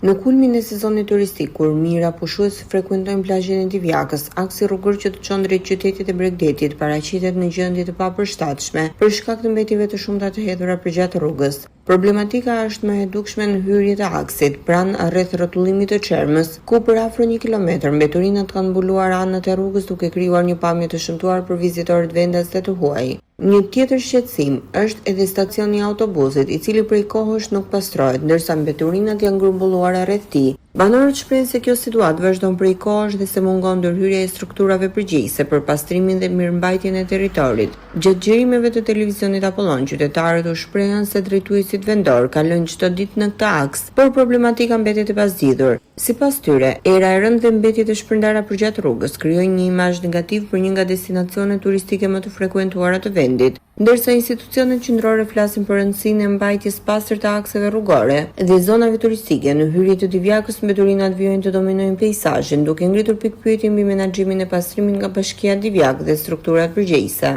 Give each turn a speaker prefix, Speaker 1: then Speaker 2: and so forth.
Speaker 1: Në kulmin e sezonit turistik, kur mijëra pushues frekuentojnë plazhin e Divjakës, aksi rrugor që të çon drejt qytetit e Bregdetit paraqitet në gjendje të papërshtatshme për shkak të mbetjeve të shumta të hedhura përgjatë rrugës. Problematika është më e dukshme në hyrje të aksit, pranë rreth rrotullimit të Çermës, ku për afër 1 kilometër mbeturinat kanë mbuluar anët e rrugës duke krijuar një pamje të shëmtuar për vizitorët vendas dhe të huaj. Një tjetër shqetësim është edhe stacioni i autobusit, i cili prej kohësh nuk pastrohet, ndërsa mbeturinat janë grumbulluara rreth tij. Banorët shprehin se kjo situatë vazhdon prej kohësh dhe se mungon ndërhyrja e strukturave përgjegjëse për pastrimin dhe mirëmbajtjen e territorit. Gjatë xhirimeve të televizionit Apollon, qytetarët u shprehën se drejtuesit vendor kalojnë çdo ditë në këtë aks, por problematika mbetet e pazgjidhur. Sipas tyre, era e rëndë dhe mbetjet e shpërndara përgjatë rrugës krijojnë një imazh negativ për një nga destinacionet turistike më të frekuentuara të vendit, ndërsa institucionet qendrore flasin për rëndësinë e mbajtjes pastër të akseve rrugore dhe zonave turistike. Në hyrje të Divjakës, mbeturinat vijojnë të dominojnë peizazhin, duke ngritur pikpyetje mbi menaxhimin e pastrimit nga Bashkia Divjak dhe strukturat përgjegjëse.